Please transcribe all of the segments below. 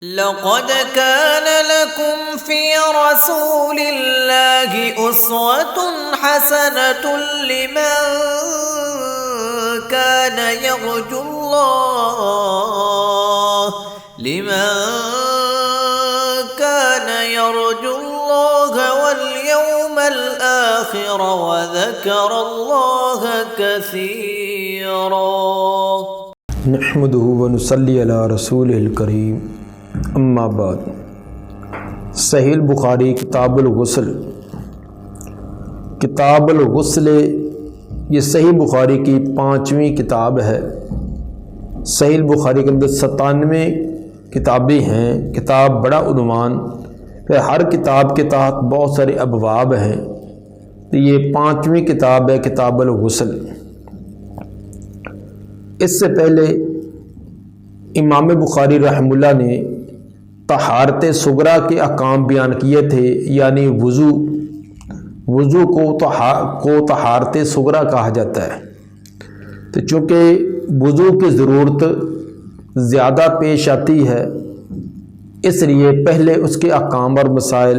لقد كان لكم في رسول الله أسوة حسنة لمن كان يرجو الله واليوم الآخر وذكر الله كثيرا نحمده ونصلي على رسوله الكريم اما بعد۔ صحیح البخاری کتاب الغسل یہ صحیح بخاری کی 5ویں کتاب ہے۔ صحیح البخاری کے اندر 97 کتابیں ہیں۔ کتاب بڑا عنوان، پھر ہر کتاب کے تحت بہت سارے ابواب ہیں، تو یہ 5ویں کتاب ہے کتاب الغسل۔ اس سے پہلے امام بخاری رحمہ اللہ نے طہارت صغریٰ کے احکام بیان کیے تھے، یعنی وضو کو طہارت صغریٰ کہا جاتا ہے۔ تو چونکہ وضو کی ضرورت زیادہ پیش آتی ہے، اس لیے پہلے اس کے احکام اور مسائل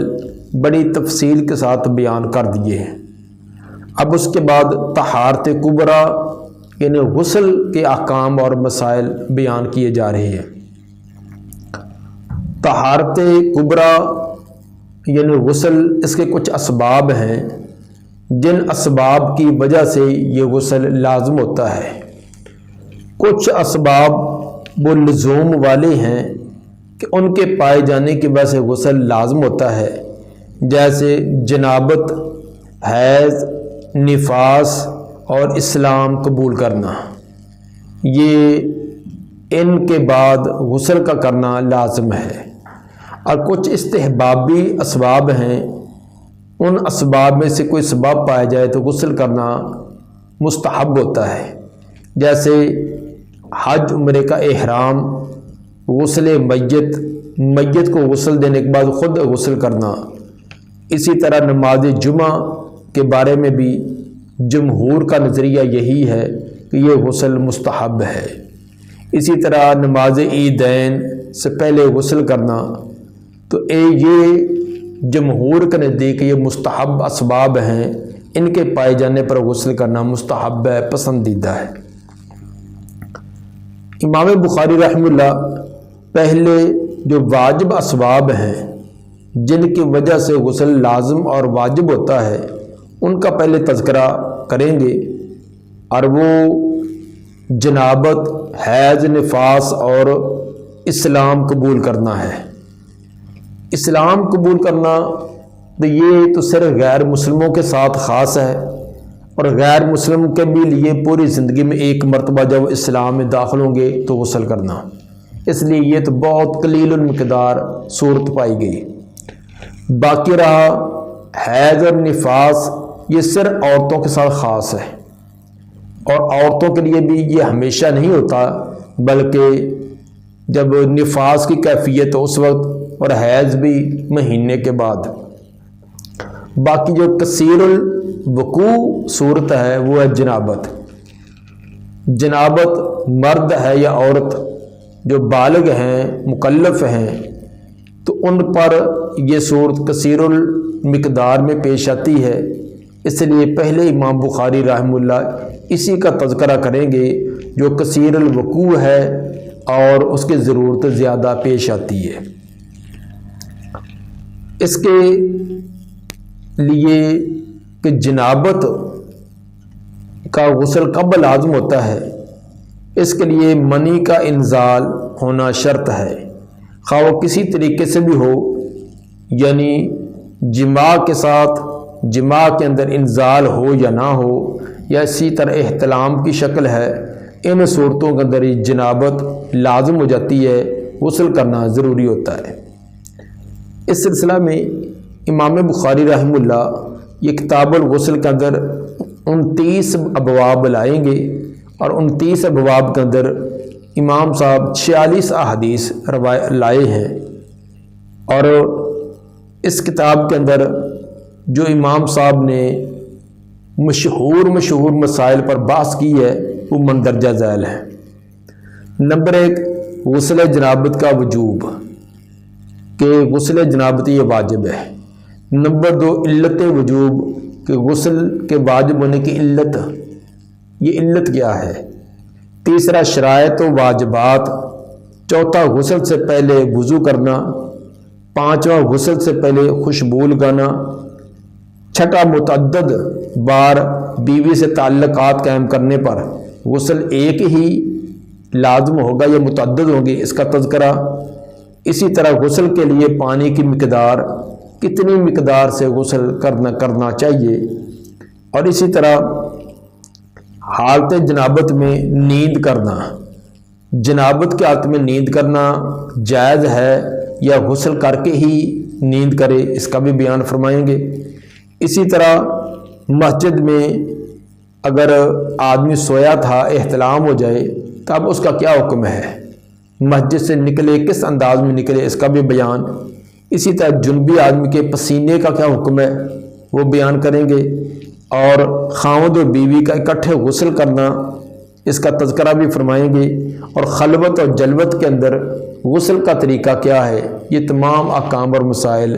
بڑی تفصیل کے ساتھ بیان کر دیے ہیں۔ اب اس کے بعد طہارت کبریٰ یعنی غسل کے احکام اور مسائل بیان کیے جا رہے ہیں۔ طہارت کبریٰ یعنی غسل، اس کے کچھ اسباب ہیں جن اسباب کی وجہ سے یہ غسل لازم ہوتا ہے۔ کچھ اسباب وہ لزوم والے ہیں کہ ان کے پائے جانے کی وجہ سے غسل لازم ہوتا ہے، جیسے جنابت، حیض، نفاس اور اسلام قبول کرنا، یہ ان کے بعد غسل کا کرنا لازم ہے۔ اور کچھ استحبابی اسباب ہیں، ان اسباب میں سے کوئی سبب پایا جائے تو غسل کرنا مستحب ہوتا ہے، جیسے حج عمرے کا احرام، غسل میت کو غسل دینے کے بعد خود غسل کرنا۔ اسی طرح نماز جمعہ کے بارے میں بھی جمہور کا نظریہ یہی ہے کہ یہ غسل مستحب ہے۔ اسی طرح نماز عیدین سے پہلے غسل کرنا، تو یہ جمہور کا نزدیک یہ مستحب اسباب ہیں، ان کے پائے جانے پر غسل کرنا مستحب ہے، پسندیدہ ہے۔ امام بخاری رحمہ اللہ پہلے جو واجب اسباب ہیں جن کی وجہ سے غسل لازم اور واجب ہوتا ہے، ان کا پہلے تذکرہ کریں گے، اور وہ جنابت، حیض، نفاس اور اسلام قبول کرنا ہے۔ اسلام قبول کرنا تو یہ تو صرف غیر مسلموں کے ساتھ خاص ہے، اور غیر مسلم کے بھی لیے پوری زندگی میں ایک مرتبہ جب اسلام میں داخل ہوں گے تو غسل کرنا، اس لیے یہ تو بہت قلیل المقدار صورت پائی گئی۔ باقی رہا حیض اور نفاس، یہ صرف عورتوں کے ساتھ خاص ہے، اور عورتوں کے لیے بھی یہ ہمیشہ نہیں ہوتا، بلکہ جب نفاس کی کیفیت اس وقت، اور حیض بھی مہینے کے بعد۔ باقی جو کثیر الوقوع صورت ہے وہ ہے جنابت مرد ہے یا عورت جو بالغ ہیں، مکلف ہیں، تو ان پر یہ صورت کثیر المقدار میں پیش آتی ہے، اس لیے پہلے امام بخاری رحمہ اللہ اسی کا تذکرہ کریں گے جو کثیر الوقوع ہے اور اس کی ضرورت زیادہ پیش آتی ہے۔ اس کے لیے کہ جنابت کا غسل کب لازم ہوتا ہے، اس کے لیے منی کا انزال ہونا شرط ہے، خواہ وہ کسی طریقے سے بھی ہو، یعنی جماع کے اندر انزال ہو یا نہ ہو، یا اسی طرح احتلام کی شکل ہے، ان صورتوں کے اندر جنابت لازم ہو جاتی ہے، غسل کرنا ضروری ہوتا ہے۔ اس سلسلہ میں امام بخاری رحمہ اللہ یہ کتاب الغسل کے اندر 29 ابواب لائیں گے، اور 29 ابواب کے اندر امام صاحب 46 احادیث لائے ہیں، اور اس کتاب کے اندر جو امام صاحب نے مشہور مسائل پر بحث کی ہے وہ مندرجہ ذیل ہے۔ نمبر 1، غسل جنابت کا وجوب، کہ غسل جنابت یہ واجب ہے۔ نمبر 2 علت وجوب کہ غسل کے واجب ہونے کی علت، یہ علت کیا ہے۔ تیسرا شرائط و واجبات، چوتھا غسل سے پہلے وضو کرنا، پانچواں غسل سے پہلے خوشبو لگانا، چھٹا متعدد بار بیوی سے تعلقات قائم کرنے پر غسل ایک ہی لازم ہوگا یا متعدد ہوں گے، اس کا تذکرہ۔ اسی طرح غسل کے لیے پانی کی مقدار، کتنی مقدار سے غسل کرنا چاہیے، اور اسی طرح حالت جنابت میں نیند کرنا، جنابت کی حالت میں نیند کرنا جائز ہے یا غسل کر کے ہی نیند کرے، اس کا بھی بیان فرمائیں گے۔ اسی طرح مسجد میں اگر آدمی سویا تھا، احتلام ہو جائے تب اس کا کیا حکم ہے، مسجد سے نکلے کس انداز میں نکلے، اس کا بھی بیان۔ اسی طرح جنبی آدمی کے پسینے کا کیا حکم ہے وہ بیان کریں گے، اور خاوند و بیوی کا اکٹھے غسل کرنا، اس کا تذکرہ بھی فرمائیں گے، اور خلوت اور جلوت کے اندر غسل کا طریقہ کیا ہے، یہ تمام احکام اور مسائل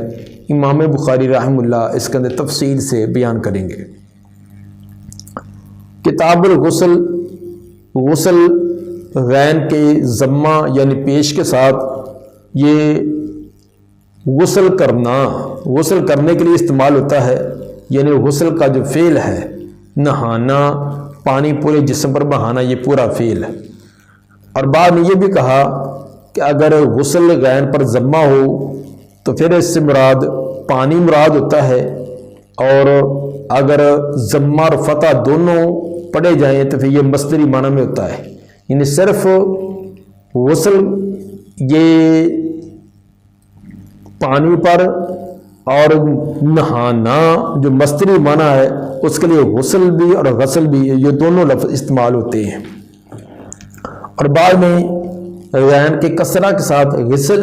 امام بخاری رحمہ اللہ اس کے اندر تفصیل سے بیان کریں گے۔ کتاب الغسل، غسل غین کے ضمہ یعنی پیش کے ساتھ یہ غسل کرنا، غسل کرنے کے لیے استعمال ہوتا ہے، یعنی غسل کا جو فعل ہے، نہانا، پانی پورے جسم پر بہانا، یہ پورا فعل ہے۔ اور بعد میں یہ بھی کہا کہ اگر غسل غین پر ضمہ ہو تو پھر اس سے مراد پانی مراد ہوتا ہے، اور اگر ضمہ اور فتح دونوں پڑھے جائیں تو پھر یہ مصدری معنی میں ہوتا ہے، یعنی صرف غسل یہ پانی پر، اور نہانا جو مصدری معنی ہے اس کے لیے غسل بھی اور غسل بھی، یہ دونوں لفظ استعمال ہوتے ہیں۔ اور بعد میں غین کے کسرہ کے ساتھ غسل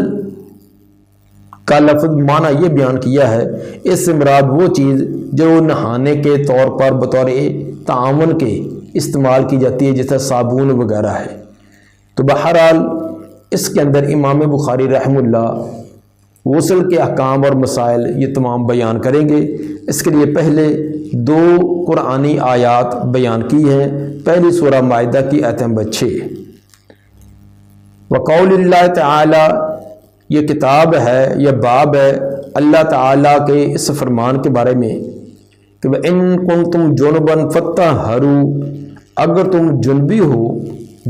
کا لفظ معنی یہ بیان کیا ہے، اس سے مراد وہ چیز جو نہانے کے طور پر بطور تعاون کے استعمال کی جاتی ہے، جیسے صابن وغیرہ ہے۔ تو بہرحال اس کے اندر امام بخاری رحمہ اللہ غسل کے احکام اور مسائل یہ تمام بیان کریں گے۔ اس کے لیے پہلے 2 قرآنی آیات بیان کی ہیں۔ پہلی سورہ مائدہ کی آیت نمبر 6، وقول اللہ تعالی، یہ کتاب ہے، یہ باب ہے اللہ تعالیٰ کے اس فرمان کے بارے میں کہ وَإِن كُنتُمْ جُنُبًا فَطَّهَّرُوا، اگر تم جنبی ہو،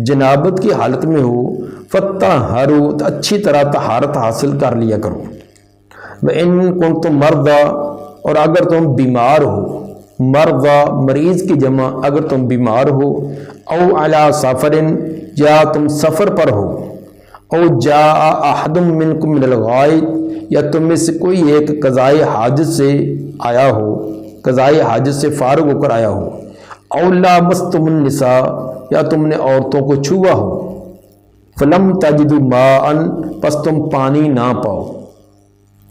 جنابت کی حالت میں ہو، فَطَّهَّرُوا، تو اچھی طرح طہارت حاصل کر لیا کرو۔ وَإِن كُنتُمْ مَرْضَىٰ، اور اگر تم بیمار ہو، مرضى مریض کی جمع، اگر تم بیمار ہو، او علی سفر، یا تم سفر پر ہو، او جاء احد منکم من الغائط، یا تم میں سے کوئی ایک قضائے حاجت سے آیا ہو، قضائے حاجت سے فارغ ہو کر آیا ہو، او لامستم النساء، یا تم نے عورتوں کو چھوا ہو، فلم تجدوا ماء، پس تم پانی نہ پاؤ،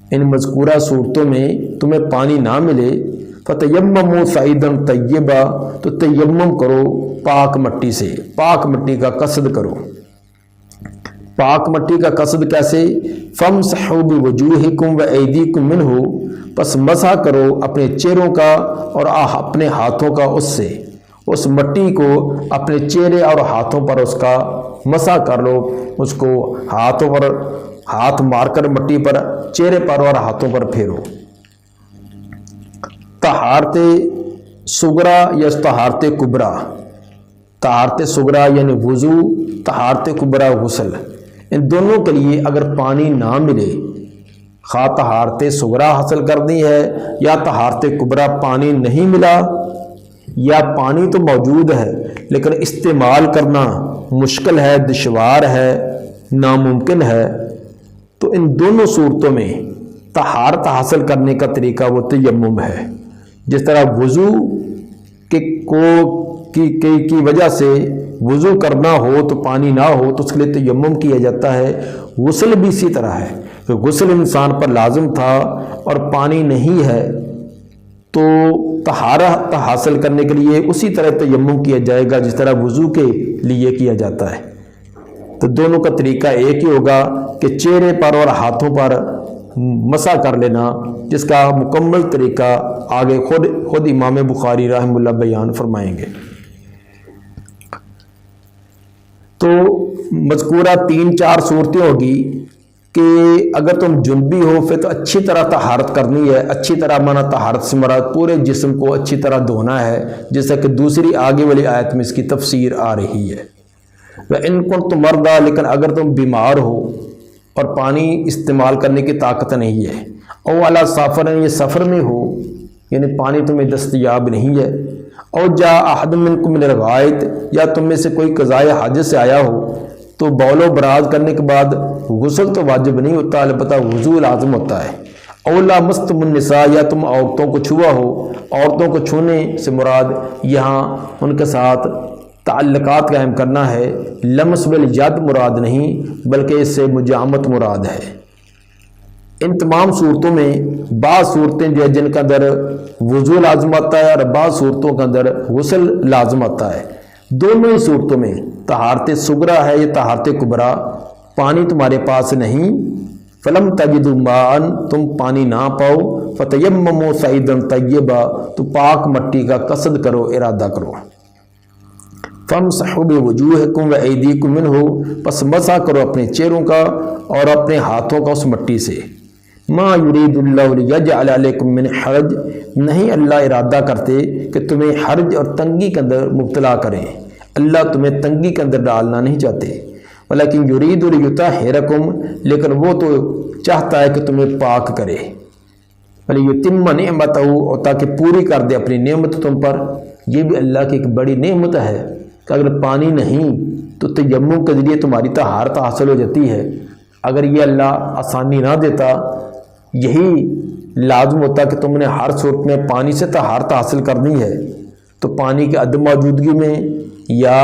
ان مذکورہ صورتوں میں تمہیں پانی نہ ملے، فتیمموا صعیدا طیبا، تو تیمم کرو پاک مٹی سے، پاک مٹی کا قصد کرو۔ پاک مٹی کا قصد کیسے؟ فامسحوا بوجوہکم وایدیکم منہ، پس مسح کرو اپنے چہروں کا اور اپنے ہاتھوں کا اس سے، اس مٹی کو اپنے چہرے اور ہاتھوں پر اس کا مسح کر لو، اس کو ہاتھوں پر ہاتھ مار کر مٹی پر چہرے پر اور ہاتھوں پر پھیرو۔ طہارت صغرا یا طہارت کبریٰ، طہارت صغرا یعنی وضو، طہارت کبریٰ غسل، ان دونوں کے لیے اگر پانی نہ ملے، خواہ طہارت صغرا حاصل کرنی ہے یا طہارت کبریٰ پانی نہیں ملا، یا پانی تو موجود ہے لیکن استعمال کرنا مشکل ہے، دشوار ہے، ناممکن ہے، تو ان دونوں صورتوں میں طہارت حاصل کرنے کا طریقہ وہ تیمم ہے۔ جس طرح وضو کی وجہ سے وضو کرنا ہو تو پانی نہ ہو تو اس کے لیے تیمم کیا جاتا ہے، غسل بھی اسی طرح ہے کہ غسل انسان پر لازم تھا اور پانی نہیں ہے تو طہارت حاصل کرنے کے لیے اسی طرح تیمم کیا جائے گا جس طرح وضو کے لیے کیا جاتا ہے۔ تو دونوں کا طریقہ ایک ہی ہوگا کہ چہرے پر اور ہاتھوں پر مسح کر لینا، جس کا مکمل طریقہ آگے خود امام بخاری رحمہ اللہ بیان فرمائیں گے۔ تو مذکورہ 3-4 صورتیں ہوگی کہ اگر تم جنبی ہو پھر تو اچھی طرح طہارت کرنی ہے، اچھی طرح مانا طہارت سے مراد پورے جسم کو اچھی طرح دھونا ہے، جیسا کہ دوسری آگے والی آیت میں اس کی تفسیر آ رہی ہے۔ وَإِن كُنتُم مَرْضَىٰ، لیکن اگر تم بیمار ہو اور پانی استعمال کرنے کی طاقت نہیں ہے، او علی سفر، یہ سفر میں ہو یعنی پانی تمہیں دستیاب نہیں ہے، او جاء احد منکم من الغائط، یا تم میں سے کوئی قضائے حاجت سے آیا ہو، تو بول و براز کرنے کے بعد غسل تو واجب نہیں ہوتا، البتہ وضو لازم ہوتا ہے۔ او لامستم النساء، یا تم عورتوں کو چھوا ہو، عورتوں کو چھونے سے مراد یہاں ان کے ساتھ تعلقات قائم کرنا ہے، لمس بالید مراد نہیں بلکہ اس سے مجامت مراد ہے۔ ان تمام صورتوں میں بعض صورتیں جو ہے جن کے اندر وضو لازم آتا ہے اور بعض صورتوں کے اندر غسل لازم آتا ہے۔ دونوں ہی صورتوں میں طہارت صغریٰ ہے یا طہارت کبریٰ، پانی تمہارے پاس نہیں، فلم تجدوا ماء، تم پانی نہ پاؤ، فتیمموا صعیدا طیبا، تو پاک مٹی کا قصد کرو، ارادہ کرو۔ فامسحوا بوجوہکم وایدیکم منہ، پس مسح کرو اپنے چہروں کا اور اپنے ہاتھوں کا اس مٹی سے۔ ما یرید اللہ لیجعل علیکم من حرج، نہیں اللہ ارادہ کرتے کہ تمہیں حرج اور تنگی کے اندر مبتلا کریں، اللہ تمہیں تنگی کے اندر ڈالنا نہیں چاہتے۔ ولیکن یرید لیطہرکم، لیکن وہ تو چاہتا ہے کہ تمہیں پاک کرے، ولیتم نعمتہ، اور تاکہ پوری کر دے اپنی نعمت تم پر۔ یہ بھی اللہ کی ایک بڑی نعمت ہے کہ اگر پانی نہیں تو تیمم کے ذریعے تمہاری طہارت حاصل ہو جاتی ہے۔ اگر یہ اللہ آسانی نہ دیتا، یہی لازم ہوتا کہ تم نے ہر صورت میں پانی سے طہارت حاصل کرنی ہے، تو پانی کے عدم موجودگی میں یا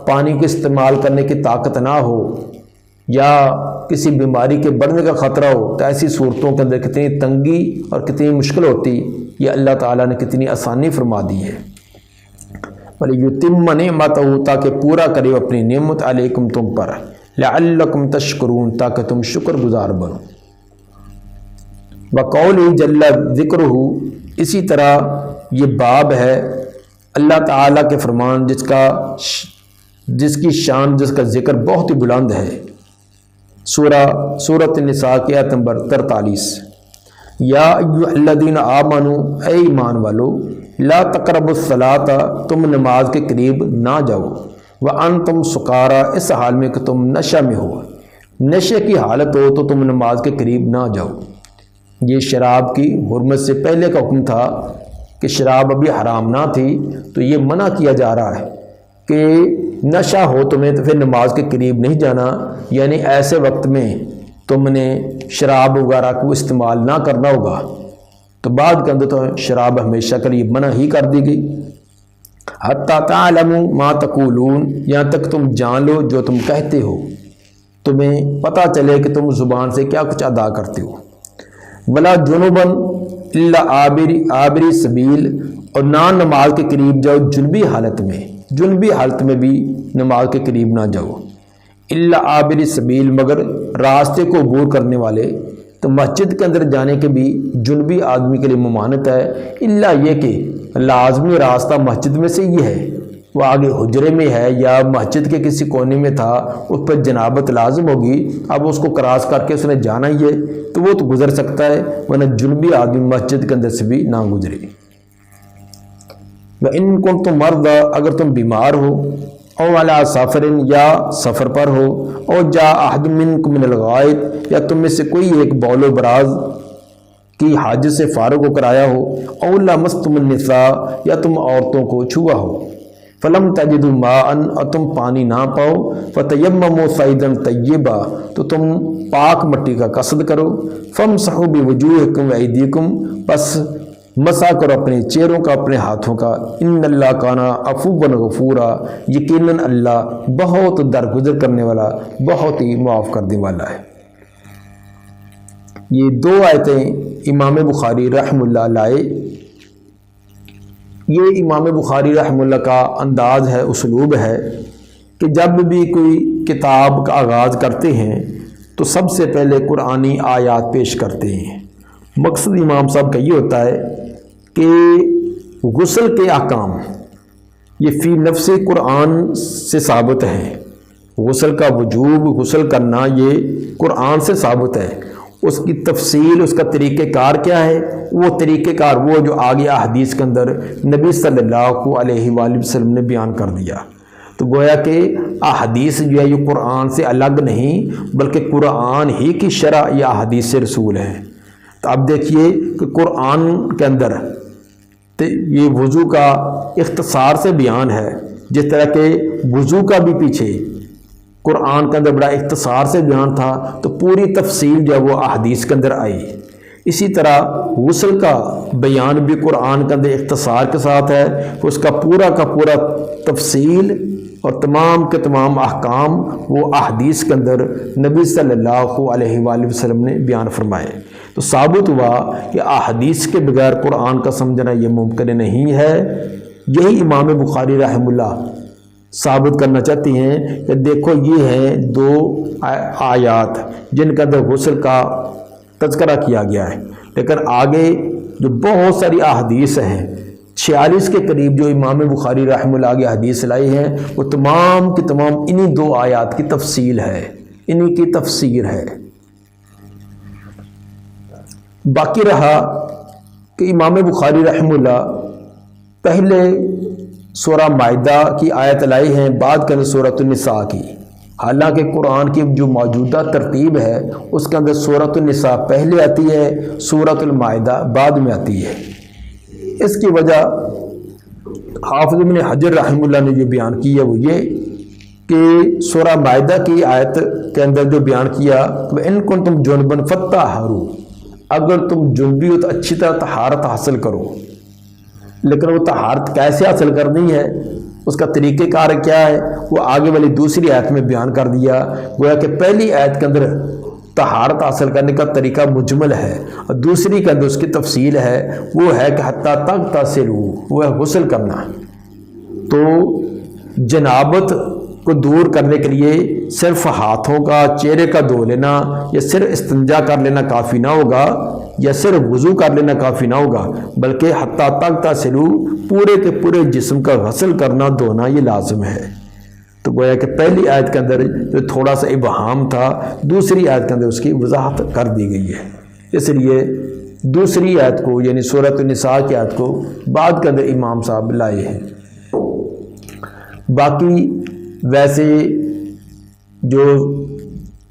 پانی کو استعمال کرنے کی طاقت نہ ہو یا کسی بیماری کے بڑھنے کا خطرہ ہو، تو ایسی صورتوں کے اندر کتنی تنگی اور کتنی مشکل ہوتی، یہ اللہ تعالیٰ نے کتنی آسانی فرما دی ہے۔ وَلِيُتِمَّ نِعْمَتَهُ، تاکہ پورا کرے اپنی نعمت علیکم تم پر، لَعَلَّكُمْ تَشْكُرُونَ، تاکہ تم شکر گزار بنو۔ وَقَوْلِهِ جَلَّ ذِكْرُهُ، اسی طرح یہ باب ہے اللہ تعالیٰ کے فرمان جس کی شان، جس کا ذکر بہت ہی بلند ہے۔ سورۃ النساء کی آیت نمبر 43، یا ایھا الذین آمنوا، اے ایمان والو، لا تقربوا الصلاۃ، تم نماز کے قریب نہ جاؤ، وانتم سکارا، اس حال میں کہ تم نشہ میں ہو، نشے کی حالت ہو تو تم نماز کے قریب نہ جاؤ۔ یہ شراب کی حرمت سے پہلے کا حکم تھا کہ شراب ابھی حرام نہ تھی، تو یہ منع کیا جا رہا ہے کہ نشہ ہو تمہیں تو پھر نماز کے قریب نہیں جانا، یعنی ایسے وقت میں تم نے شراب وغیرہ کو استعمال نہ کرنا ہوگا۔ تو بعد کے اندر تو شراب ہمیشہ کے لیے منع ہی کر دی گئی۔ حتی تعلموا ما تقولون، یہاں تک تم جان لو جو تم کہتے ہو، تمہیں پتہ چلے کہ تم زبان سے کیا کچھ ادا کرتے ہو۔ ولا جنوباً الا عابری سبیل، اور نہ نماز کے قریب جاؤ جنبی حالت میں، جنبی حالت میں بھی نماز کے قریب نہ جاؤ۔ الا عابری سبیل، مگر راستے کو عبور کرنے والے، تو مسجد کے اندر جانے کے بھی جنبی آدمی کے لیے ممانعت ہے، الا یہ کہ لازمی راستہ مسجد میں سے یہ ہے، وہ آگے حجرے میں ہے یا مسجد کے کسی کونے میں تھا، اس پر جنابت لازم ہوگی، اب اس کو کراس کر کے اس نے جانا ہی ہے تو وہ تو گزر سکتا ہے، ورنہ جنبی آدمی مسجد کے اندر سے بھی نہ گزرے۔ وَإِن كُنتُم مَرْضَىٰ، اگر تم بیمار ہو، او علی سفر، یا سفر پر ہو، او جاء احد منکم من الغائط، یا تم میں سے کوئی ایک بول و براز کی حاجت سے فارغ ہو کر آیا ہو، او لامستم النساء، یا تم عورتوں کو چھوا ہو، فلم تجدوا ماء، اور تم پانی نہ پاؤ، فتیمموا صعیدا طیبا، تو تم پاک مٹی کا قصد کرو، فامسحوا بوجوہکم وایدیکم، بس مسح کرو اپنے چہروں کا، اپنے ہاتھوں کا، ان اللہ کان عفوا غفورا، یقیناً اللہ بہت درگزر کرنے والا، بہت ہی معاف کرنے والا ہے۔ یہ دو آیتیں امام بخاری رحمہ اللہ لائے۔ یہ امام بخاری رحمہ اللہ کا انداز ہے، اسلوب ہے کہ جب بھی کوئی کتاب کا آغاز کرتے ہیں تو سب سے پہلے قرآنی آیات پیش کرتے ہیں۔ مقصد امام صاحب کا یہ ہوتا ہے کہ غسل کے احکام یہ فی نفس قرآن سے ثابت ہیں۔ غسل کا وجوب، غسل کرنا، یہ قرآن سے ثابت ہے۔ اس کی تفصیل، اس کا طریقہ کار کیا ہے؟ وہ طریقہ کار وہ جو آگے احادیث کے اندر نبی صلی اللہ علیہ وآلہ وسلم نے بیان کر دیا۔ تو گویا کہ احادیث جو ہے یہ قرآن سے الگ نہیں بلکہ قرآن ہی کی شرح یہ احادیث رسول ہیں۔ تو اب دیکھیے کہ قرآن کے اندر یہ وضو کا اختصار سے بیان ہے، جس طرح کہ وضو کا بھی پیچھے قرآن کے اندر بڑا اختصار سے بیان تھا، تو پوری تفصیل جو ہے وہ احادیث کے اندر آئی۔ اسی طرح غسل کا بیان بھی قرآن کے اندر اختصار کے ساتھ ہے، اس کا پورا تفصیل اور تمام کے تمام احکام وہ احادیث کے اندر نبی صلی اللہ علیہ وآلہ وسلم نے بیان فرمائے۔ تو ثابت ہوا کہ احادیث کے بغیر قرآن کا سمجھنا یہ ممکن نہیں ہے۔ یہی امام بخاری رحمہ اللہ ثابت کرنا چاہتی ہیں کہ دیکھو یہ ہیں دو آیات جن کا اندر غسل کا تذکرہ کیا گیا ہے، لیکن آگے جو بہت ساری احادیث ہیں 46 کے قریب جو امام بخاری رحمہ اللہ آگے حدیث لائی ہیں، وہ تمام کی تمام انہی دو آیات کی تفصیل ہے، انہی کی تفسیر ہے۔ باقی رہا کہ امام بخاری رحمہ اللہ پہلے سورہ مائدہ کی آیت لائی ہیں، بعد کے اندر سورۃ النساء کی۔ حالانکہ قرآن کی جو موجودہ ترتیب ہے اس کے اندر سورۃ النساء پہلے آتی ہے، سورۃ المائدہ بعد میں آتی ہے۔ اس کی وجہ حافظ ابن حجر رحمہ اللہ نے جو بیان کی ہے وہ یہ کہ سورہ مائدہ کی آیت کے اندر جو بیان کیا وَإِن كُنتُمْ جُنُبًا فَطَّهَّرُوا، اگر تم جنبی ہو تو اچھی طرح طہارت حاصل کرو۔ لیکن وہ طہارت کیسے حاصل کرنی ہے، اس کا طریقہ کار کیا ہے، وہ آگے والی دوسری آیت میں بیان کر دیا۔ گویا کہ پہلی آیت کے اندر طہارت حاصل کرنے کا طریقہ مجمل ہے، اور دوسری کے اندر اس کی تفصیل ہے، وہ ہے کہ حتیٰ تغتسلوا، وہ ہے غسل کرنا۔ تو جنابت کو دور کرنے کے لیے صرف ہاتھوں کا، چہرے کا دھو لینا یا صرف استنجا کر لینا کافی نہ ہوگا، یا صرف وضو کر لینا کافی نہ ہوگا، بلکہ حتیٰ تغتسلوا، پورے کے پورے جسم کا غسل کرنا، دھونا یہ لازم ہے۔ تو گویا کہ پہلی آیت کے اندر جو تھوڑا سا ابہام تھا، دوسری آیت کے اندر اس کی وضاحت کر دی گئی ہے۔ اس لیے دوسری آیت کو یعنی سورۃ النساء کی آیت کو بعد کے اندر امام صاحب لائے ہیں۔ باقی ویسے جو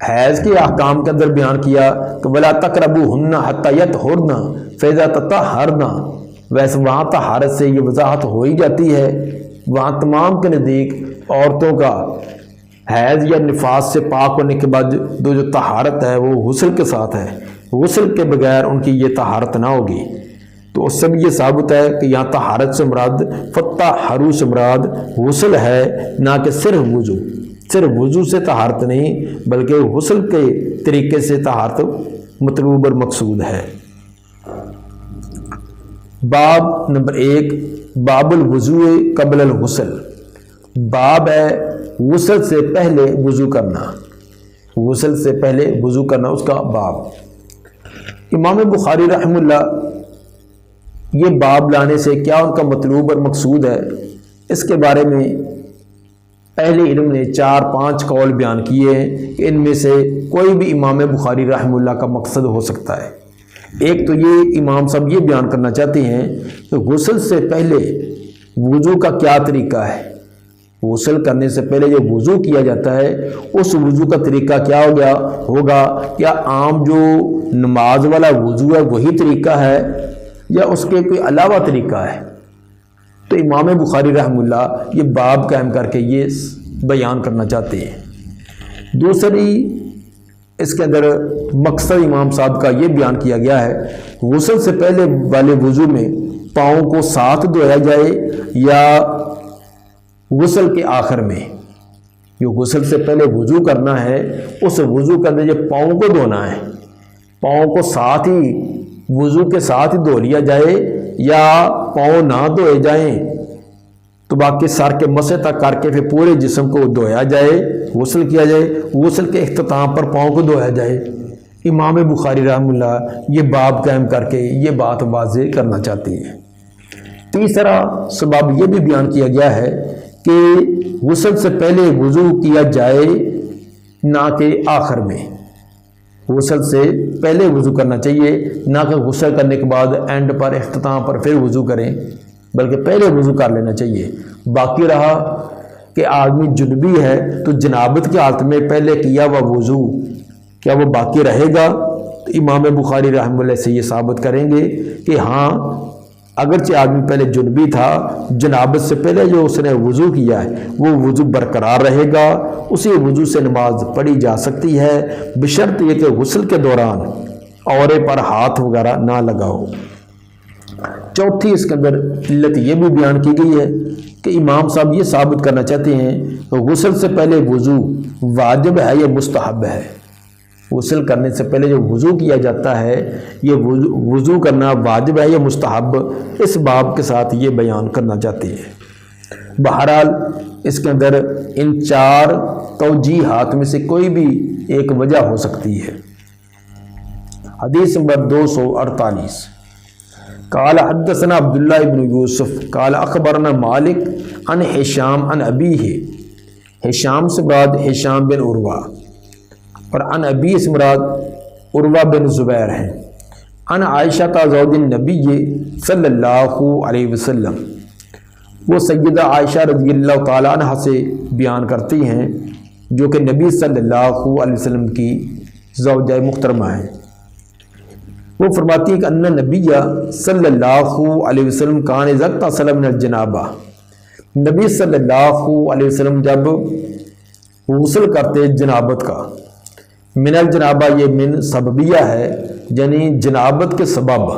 حیض کے احکام کے اندر بیان کیا کہ وَلَا تَقْرَبُوهُنَّ حَتَّى يَطْهُرْنَ فَإِذَا تَطَهَّرْنَ، ویسے وہاں طہارت سے یہ وضاحت ہو ہی جاتی ہے۔ وہاں تمام کے نزدیک عورتوں کا حیض یا نفاس سے پاک ہونے کے بعد جو طہارت ہے وہ غسل کے ساتھ ہے، غسل کے بغیر ان کی یہ طہارت نہ ہوگی۔ تو اس سے بھی یہ ثابت ہے کہ یہاں طہارت سے مراد فطہروا سے مراد غسل ہے، نہ کہ صرف وضو۔ صرف وضو سے طہارت نہیں بلکہ غسل کے طریقے سے طہارت مطلوب اور مقصود ہے۔ باب نمبر 1، باب الوضوء قبل الغسل، باب ہے غسل سے پہلے وضو کرنا، غسل سے پہلے وضو کرنا اس کا باب۔ امام بخاری رحمہ اللہ یہ باب لانے سے کیا ان کا مطلوب اور مقصود ہے، اس کے بارے میں اہل علم نے 4-5 قول بیان کیے ہیں کہ ان میں سے کوئی بھی امام بخاری رحمہ اللہ کا مقصد ہو سکتا ہے۔ ایک تو یہ امام صاحب یہ بیان کرنا چاہتے ہیں کہ غسل سے پہلے وضو کا کیا طریقہ ہے، غسل کرنے سے پہلے جو وضو کیا جاتا ہے اس وضو کا طریقہ کیا ہوگا، کیا عام جو نماز والا وضو ہے وہی طریقہ ہے یا اس کے کوئی علاوہ طریقہ ہے۔ تو امام بخاری رحمہ اللہ یہ باب قائم کر کے یہ بیان کرنا چاہتے ہیں۔ دوسری اس کے اندر مقصد امام صاحب کا یہ بیان کیا گیا ہے، غسل سے پہلے والے وضو میں پاؤں کو ساتھ دھویا جائے یا غسل کے آخر میں۔ جو غسل سے پہلے وضو کرنا ہے اس وضو کے اندر یہ پاؤں کو دھونا ہے، پاؤں کو ساتھ ہی وضو کے ساتھ ہی دھو لیا جائے یا پاؤں نہ دھوئے جائیں تو باقی سر کے مسے تک کر کے پھر پورے جسم کو دھویا جائے، غسل کیا جائے، غسل کے اختتام پر پاؤں کو دھویا جائے۔ امام بخاری رحمہ اللہ یہ باب قائم کر کے یہ بات واضح کرنا چاہتے ہیں۔ تیسرا سبب یہ بھی بیان کیا گیا ہے کہ غسل سے پہلے وضو کیا جائے نہ کہ آخر میں، غسل سے پہلے وضو کرنا چاہیے، نہ کہ غسل کرنے کے بعد اینڈ پر اختتام پر پھر وضو کریں، بلکہ پہلے وضو کر لینا چاہیے۔ باقی رہا کہ آدمی جنبی ہے تو جنابت کی حالت میں پہلے کیا ہوا وضو کیا وہ باقی رہے گا؟ تو امام بخاری رحمہ اللہ سے یہ ثابت کریں گے کہ ہاں، اگرچہ آدمی پہلے جنبی تھا، جنابت سے پہلے جو اس نے وضو کیا ہے وہ وضو برقرار رہے گا، اسی وضو سے نماز پڑھی جا سکتی ہے، بشرط یہ کہ غسل کے دوران عورے پر ہاتھ وغیرہ نہ لگاؤ۔ چوتھی اس کے اندر علت یہ بھی بیان کی گئی ہے کہ امام صاحب یہ ثابت کرنا چاہتے ہیں کہ غسل سے پہلے وضو واجب ہے یا مستحب ہے۔ غسل کرنے سے پہلے جو وضو کیا جاتا ہے یہ وضو کرنا واجب ہے یا مستحب، اس باب کے ساتھ یہ بیان کرنا چاہتے ہیں۔ بہرحال اس کے اندر ان چار توجیحات میں سے کوئی بھی ایک وجہ ہو سکتی ہے۔ حدیث نمبر 248، قال حدثنا عبداللہ بن یوسف قال اخبرنا مالک عن ہشام عن ابیہ، ہشام سے بعد ہشام بن عروہ، اور عن ابی سے مراد عروہ بن زبیر ہیں، عن عائشہ زوج النبی صلی اللہ علیہ وسلم، وہ سیدہ عائشہ رضی اللہ تعالیٰ عنہ سے بیان کرتی ہیں جو کہ نبی صلی اللہ علیہ وسلم کی زوجہ محترمہ ہیں۔ وہ فرماتی ہے کہ ان نبی صلی اللہ علیہ وسلم کان اذا اغتسل من الجنابہ، نبی صلی اللہ علیہ وسلم جب غسل کرتے جنابت کا، من الجنابہ یہ من سببیہ ہے، یعنی جنابت کے سبب،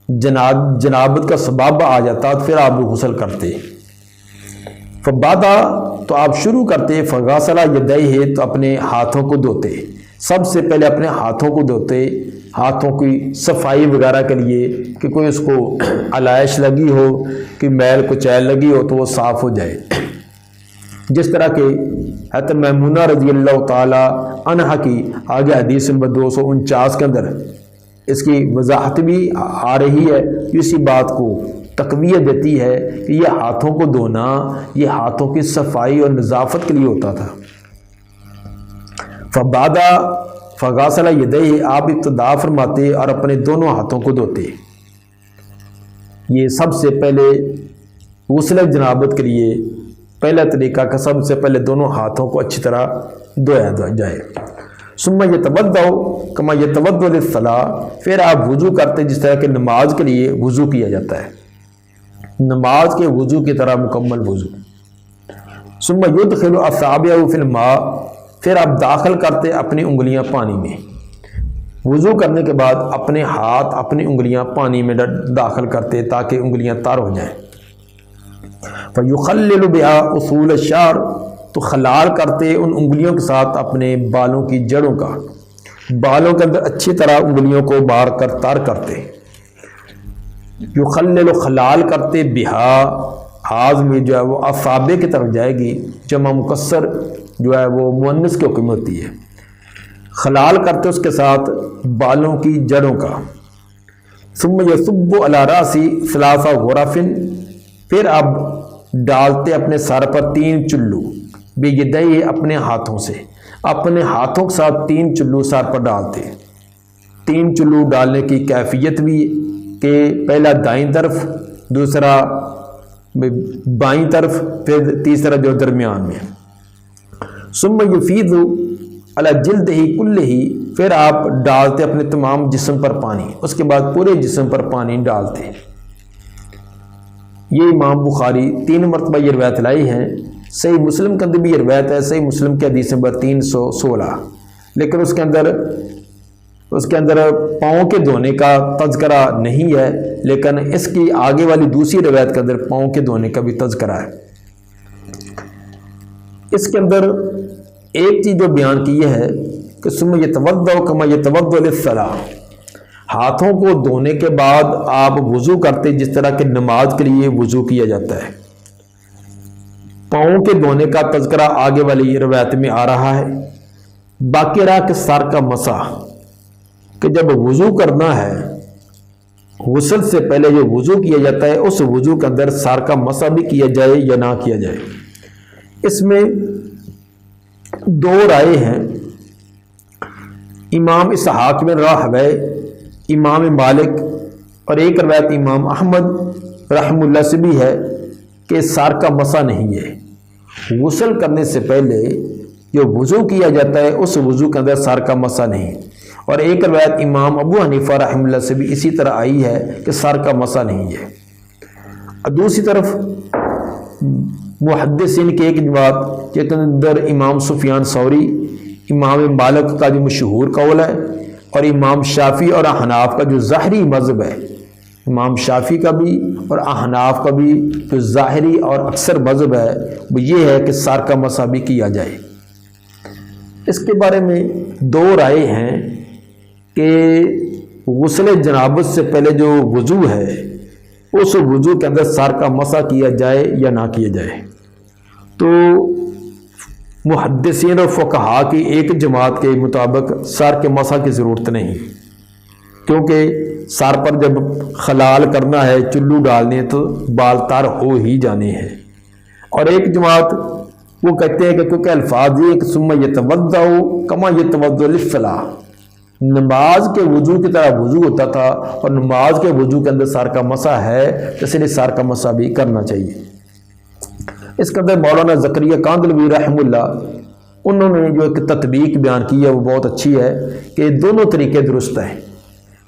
جنابت کا سبب آ جاتا تو پھر آپ غسل کرتے، فبادا تو آپ شروع کرتے، فغسل یدیہ تو اپنے ہاتھوں کو دھوتے، سب سے پہلے اپنے ہاتھوں کو دھوتے، ہاتھوں کی صفائی وغیرہ کے لیے کہ کوئی اس کو علائش لگی ہو، کہ میل کچیل لگی ہو تو وہ صاف ہو جائے، جس طرح کہ حضرت میمونہ رضی اللہ تعالی عنہ کی آگے حدیث نمبر 249 کے اندر اس کی وضاحت بھی آ رہی ہے، اسی بات کو تقویت دیتی ہے کہ یہ ہاتھوں کو دھونا یہ ہاتھوں کی صفائی اور نظافت کے لیے ہوتا تھا۔ فبادا فغسل یدیہ، آپ ابتدا فرماتے اور اپنے دونوں ہاتھوں کو دھوتے، یہ سب سے پہلے غسل جنابت کے لیے پہلا طریقہ کہ سب سے پہلے دونوں ہاتھوں کو اچھی طرح دھویا جائے۔ ثم یتوضأ کما یتوضأ للصلاۃ، پھر آپ وضو کرتے جس طرح کہ نماز کے لیے وضو کیا جاتا ہے، نماز کے وضو کی طرح مکمل وضو۔ ثم یدخل اصابعہ فی الماء، پھر آپ داخل کرتے اپنی انگلیاں پانی میں، وضو کرنے کے بعد اپنے ہاتھ اپنی انگلیاں پانی میں داخل کرتے تاکہ انگلیاں تر ہو جائیں۔ فَيُخَلِّلُ بِهَا اصول الشعر، تو خلال کرتے ان انگلیوں کے ساتھ اپنے بالوں کی جڑوں کا، بالوں کے اندر اچھی طرح انگلیوں کو بار کر تار کرتے، یخلل خلال کرتے بہا، آز میں جو ہے وہ اصابع کی طرف جائے گی، جمع مکسر جو ہے وہ مؤنث کے حکم ہوتی ہے، خلال کرتے اس کے ساتھ بالوں کی جڑوں کا۔ ثم یصب علی راسی ثلاث غرف، پھر اب ڈالتے اپنے سر پر 3 چلو، بیدیہ اپنے ہاتھوں سے، اپنے ہاتھوں کے ساتھ 3 چلو سر پر ڈالتے۔ 3 چلو ڈالنے کی کیفیت بھی کہ پہلا دائیں طرف، دوسرا بائیں طرف، پھر تیسرا جو درمیان میں۔ ثم یفیض علی جلدہ کلہ، پھر آپ ڈالتے اپنے تمام جسم پر پانی، اس کے بعد پورے جسم پر پانی ڈالتے۔ یہ امام بخاری 3 مرتبہ یہ روایت لائی ہے، صحیح مسلم کے اندر بھی یہ روایت ہے، صحیح مسلم کی حدیث نمبر 316، لیکن اس کے اندر پاؤں کے دھونے کا تذکرہ نہیں ہے، لیکن اس کی آگے والی دوسری روایت کے اندر پاؤں کے دھونے کا بھی تذکرہ ہے۔ اس کے اندر ایک چیز جو بیان کی ہے کہ ثم یتوضأ کما یتوضأ للصلاۃ، ہاتھوں کو دھونے کے بعد آپ وضو کرتے جس طرح کہ نماز کے لیے وضو کیا جاتا ہے۔ پاؤں کے دھونے کا تذکرہ آگے والی روایت میں آ رہا ہے۔ باقی رہا کہ سر کا مسح، کہ جب وضو کرنا ہے غسل سے پہلے جو وضو کیا جاتا ہے اس وضو کے اندر سر کا مسح بھی کیا جائے یا نہ کیا جائے۔ اس میں دو رائے ہیں۔ امام اسحاق بن راہوے، امام مالک اور ایک روایت امام احمد رحم اللہ سے بھی ہے کہ سر کا مسح نہیں ہے، غسل کرنے سے پہلے جو وضو کیا جاتا ہے اس وضو کے اندر سر کا مسح نہیں۔ اور ایک روایت امام ابو حنیفہ رحم اللہ سے بھی اسی طرح آئی ہے کہ سر کا مسح نہیں ہے۔ اور دوسری طرف محدثین کے ایک جماعت کے اندر امام سفیان ثوری، امام مالک کا جو مشہور قول ہے، اور امام شافعی اور احناف کا جو ظاہری مذہب ہے، امام شافعی کا بھی اور احناف کا بھی جو ظاہری اور اکثر مذہب ہے وہ یہ ہے کہ سر کا مسح بھی کیا جائے۔ اس کے بارے میں دو رائے ہیں کہ غسل جنابت سے پہلے جو وضو ہے اس وضو کے اندر سر کا مسح کیا جائے یا نہ کیا جائے۔ تو محدثین اور فقہا کی ایک جماعت کے مطابق سر کے مسح کی ضرورت نہیں، کیونکہ سر پر جب خلال کرنا ہے، چلو ڈالنے تو بال تر ہو ہی جانے ہیں۔ اور ایک جماعت وہ کہتے ہیں کہ کیونکہ الفاظ یہ کہ ثم یتوضأ کما یتوضأ للصلاۃ، نماز کے وضو کی طرح وضو ہوتا تھا اور نماز کے وضو کے اندر سر کا مسح ہے، اس لیے سر کا مسح بھی کرنا چاہیے۔ اس کے اندر مولانا زکریا کاندلوی رحم اللہ انہوں نے جو ایک تطبیق بیان کی ہے وہ بہت اچھی ہے کہ دونوں طریقے درست ہیں۔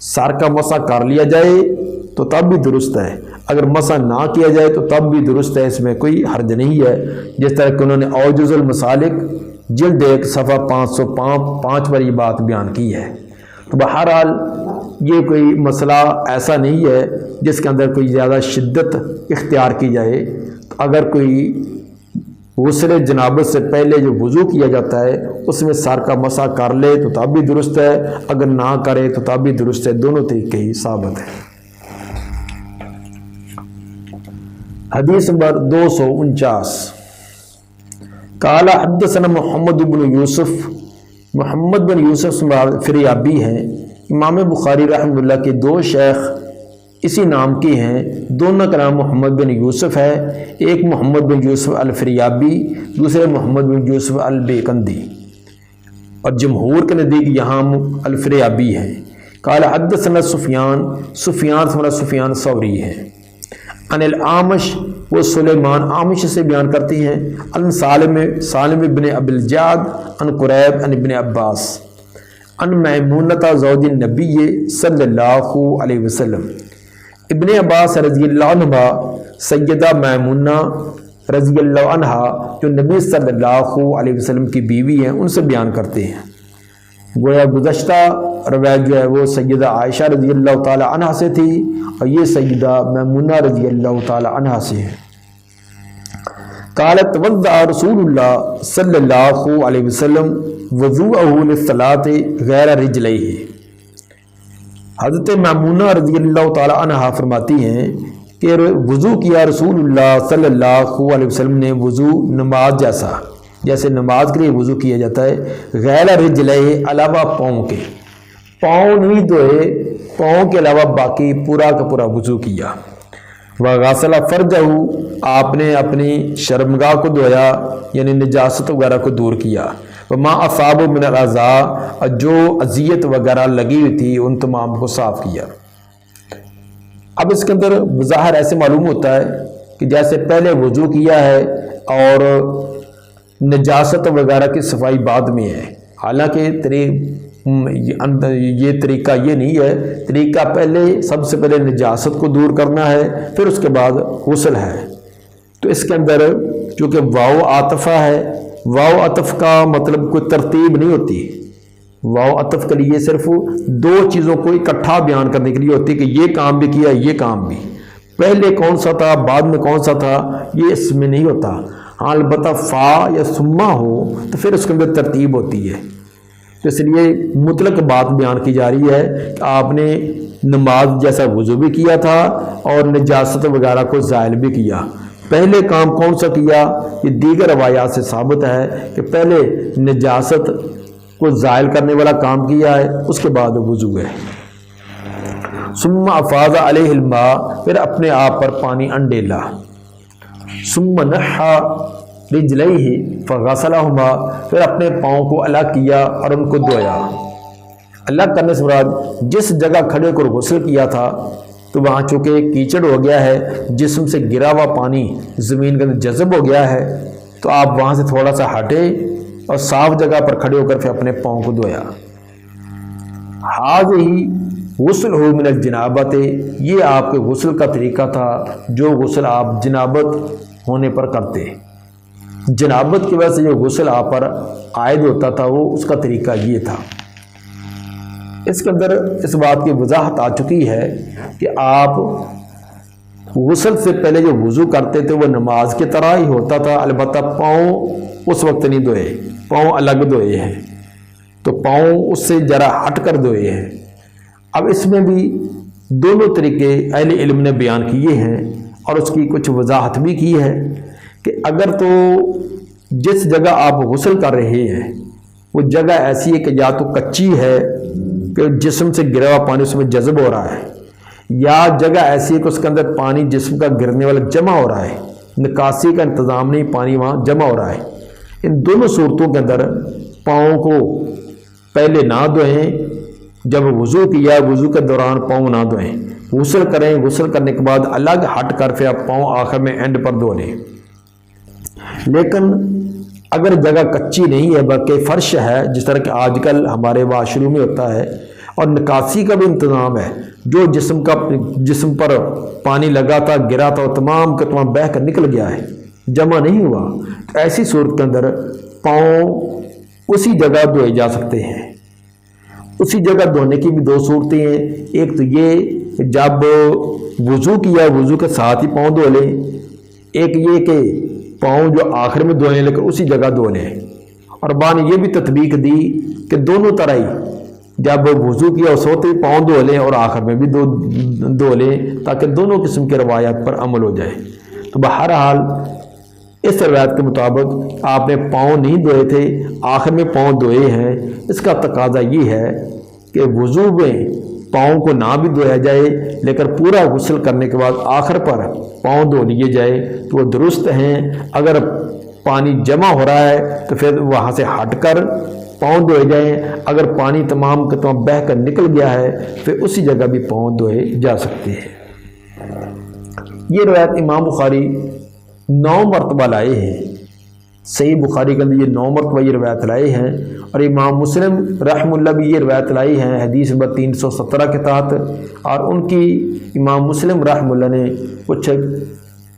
سر کا مسح کر لیا جائے تو تب بھی درست ہے، اگر مسح نہ کیا جائے تو تب بھی درست ہے، اس میں کوئی حرج نہیں ہے۔ جس طرح کہ انہوں نے اوجز المسالک جلد 1 صفحہ 505 پر یہ بات بیان کی ہے۔ تو بہرحال یہ کوئی مسئلہ ایسا نہیں ہے جس کے اندر کوئی زیادہ شدت اختیار کی جائے۔ تو اگر کوئی غسل جنابت سے پہلے جو وضو کیا جاتا ہے اس میں سر کا مسح کر لے تو تب بھی درست ہے، اگر نہ کرے تو تب بھی درست ہے، دونوں طریقے ہی ثابت ہیں۔ حدیث نمبر 249 قال حدثنا محمد بن یوسف، محمد بن یوسف فریابی ہیں، امام بخاری رحمہ اللہ کے دو شیخ اسی نام کے ہیں، دونوں کا نام محمد بن یوسف ہے، ایک محمد بن یوسف الفریابی، دوسرے محمد بن یوسف البیکندی، اور جمہور کے نزدیک یہاں الفریابی ہیں۔ قال حدثنا سفیان ثوری ہیں، عن الاعمش، وہ سلیمان عامش سے بیان کرتی ہیں، عن سالم بن ابی الجعد، عن قریب عن ابن عباس، عن میمونۃ زوج النبی صلی اللہ علیہ وسلم۔ ابن عباس رضی اللہ عنہ سیدہ میمونہ رضی اللہ عنہ جو نبی صلی اللہ علیہ وسلم کی بیوی ہیں ان سے بیان کرتے ہیں۔ گویا گزشتہ روایت جو ہے وہ سیدہ عائشہ رضی اللہ تعالی عنہ سے تھی اور یہ سیدہ میمونہ رضی اللہ تعالی عنہ سے ہے۔ قالت وضع رسول اللہ صلی اللہ علیہ وسلم وضوءہ للصلاۃ غیر رجلیہ۔ حضرت میمونہ رضی اللہ تعالی عنہ فرماتی ہیں کہ وضو کیا رسول اللہ صلی اللہ علیہ وسلم نے وضو نماز جیسے نماز کے لیے وضو کیا جاتا ہے، غیر رجلے علاوہ پاؤں کے، پاؤں نہیں دھوئے، پاؤں کے علاوہ باقی پورا کا پورا وضو کیا۔ وغسل فرجہ، آپ نے اپنی شرمگاہ کو دھویا یعنی نجاست وغیرہ کو دور کیا۔ وما اصاب من الاعضاء، اور جو اذیت وغیرہ لگی ہوئی تھی ان تمام کو صاف کیا۔ اب اس کے اندر بظاہر ایسے معلوم ہوتا ہے کہ جیسے پہلے وضو کیا ہے اور نجاست وغیرہ کی صفائی بعد میں ہے، حالانکہ یہ طریقہ یہ نہیں ہے، طریقہ پہلے سب سے پہلے نجاست کو دور کرنا ہے پھر اس کے بعد غسل ہے۔ تو اس کے اندر چونکہ واو عاطفہ ہے، واو عطف کا مطلب کوئی ترتیب نہیں ہوتی، واو عطف کے لیے صرف دو چیزوں کو اکٹھا بیان کرنے کے لیے ہوتی ہے کہ یہ کام بھی کیا یہ کام بھی، پہلے کون سا تھا بعد میں کون سا تھا یہ اس میں نہیں ہوتا۔ ہاں البتہ فا یا سما ہو تو پھر اس کے اندر ترتیب ہوتی ہے، تو اس لیے مطلق بات بیان کی جا رہی ہے کہ آپ نے نماز جیسا وضو بھی کیا تھا اور نجاست وغیرہ کو زائل بھی کیا۔ پہلے کام کون سا کیا؟ یہ دیگر روایات سے ثابت ہے کہ پہلے نجاست کو زائل کرنے والا کام کیا ہے، اس کے بعد وضو ہے۔ ثم افاض علیہ الماء، پھر اپنے آپ پر پانی انڈیلا۔ ثم نحى رجلیہ فغسلہما، پھر اپنے پاؤں کو الگ کیا اور ان کو دھویا۔ الگ کرنے سے مراد جس جگہ کھڑے کر غسل کیا تھا تو وہاں چونکہ کیچڑ ہو گیا ہے، جسم سے گرا ہوا پانی زمین کے اندر جذب ہو گیا ہے، تو آپ وہاں سے تھوڑا سا ہٹے اور صاف جگہ پر کھڑے ہو کر پھر اپنے پاؤں کو دھویا۔ ہی غسل ہو من الجنابت، یہ آپ کے غسل کا طریقہ تھا جو غسل آپ جنابت ہونے پر کرتے۔ جنابت کی وجہ سے جو غسل آپ پر عائد ہوتا تھا وہ اس کا طریقہ یہ تھا۔ اس کے اندر اس بات کی وضاحت آ چکی ہے کہ آپ غسل سے پہلے جو وضو کرتے تھے وہ نماز کی طرح ہی ہوتا تھا، البتہ پاؤں اس وقت نہیں دھوئے، پاؤں الگ دھوئے ہیں، تو پاؤں اس سے ذرا ہٹ کر دھوئے ہیں۔ اب اس میں بھی دونوں طریقے اہل علم نے بیان کیے ہیں اور اس کی کچھ وضاحت بھی کی ہے کہ اگر تو جس جگہ آپ غسل کر رہے ہیں وہ جگہ ایسی ہے کہ یا تو کچی ہے کہ جسم سے گرا ہوا پانی اس میں جذب ہو رہا ہے، یا جگہ ایسی ہے کہ اس کے اندر پانی جسم کا گرنے والا جمع ہو رہا ہے، نکاسی کا انتظام نہیں، پانی وہاں جمع ہو رہا ہے، ان دونوں صورتوں کے اندر پاؤں کو پہلے نہ دھوئیں، جب وضو کیا وضو کے دوران پاؤں نہ دھوئیں، غسل کریں، غسل کرنے کے بعد الگ ہٹ کر پھر آپ پاؤں آخر میں اینڈ پر دھو لیں۔ لیکن اگر جگہ کچی نہیں ہے بلکہ فرش ہے، جس طرح کہ آج کل ہمارے واش روم میں ہوتا ہے، اور نکاسی کا بھی انتظام ہے، جو جسم پر پانی لگا تھا گرا تھا وہ تمام کا تمام بہہ کر نکل گیا ہے، جمع نہیں ہوا، تو ایسی صورت کے اندر پاؤں اسی جگہ دھوئے جا سکتے ہیں۔ اسی جگہ دھونے کی بھی دو صورتیں ہیں، ایک تو یہ کہ جب وضو کیا وضو کے ساتھ ہی پاؤں دھو لیں، ایک یہ کہ پاؤں جو آخر میں دھوئیں لیکن اسی جگہ دھو لیں، اور بعد نے یہ بھی تطبیق دی کہ دونوں طرح ہی جب وضو کیا اس وقت ہی پاؤں دھو لیں اور آخر میں بھی دھو لیں، تاکہ دونوں قسم کے روایات پر عمل ہو جائے۔ تو بہرحال اس روایت کے مطابق آپ نے پاؤں نہیں دھوئے تھے، آخر میں پاؤں دھوئے ہیں۔ اس کا تقاضا یہ ہے کہ وضو میں پاؤں کو نہ بھی دھویا جائے لیکن پورا غسل کرنے کے بعد آخر پر پاؤں دھو لیے جائے تو وہ درست ہیں۔ اگر پانی جمع ہو رہا ہے تو پھر وہاں سے ہٹ کر پاؤں دھوئے جائیں، اگر پانی تمام کا تمام بہہ کر نکل گیا ہے پھر اسی جگہ بھی پاؤں دھوئے جا سکتے ہیں۔ یہ روایت امام بخاری 9 مرتبہ لائے ہیں، صحیح بخاری کے اندر یہ 9 مرتبہ یہ روایت لائے ہیں، اور امام مسلم رحم اللہ بھی یہ روایت لائی ہیں حدیث نمبر 317 کے تحت، اور ان کی امام مسلم رحم اللہ نے کچھ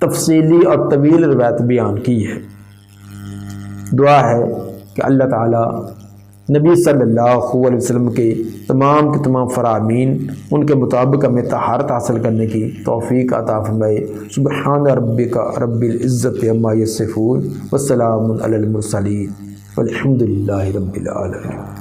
تفصیلی اور طویل روایت بیان کی ہے۔ دعا ہے کہ اللہ تعالی نبی صلی اللہ علیہ وسلم کے تمام فرامین ان کے مطابق ہمیں طہارت حاصل کرنے کی توفیق عطا فرمائے۔ سبحان ربک رب العزت عما یصفون والسلام علی المرسلین والحمد للہ رب العالمین۔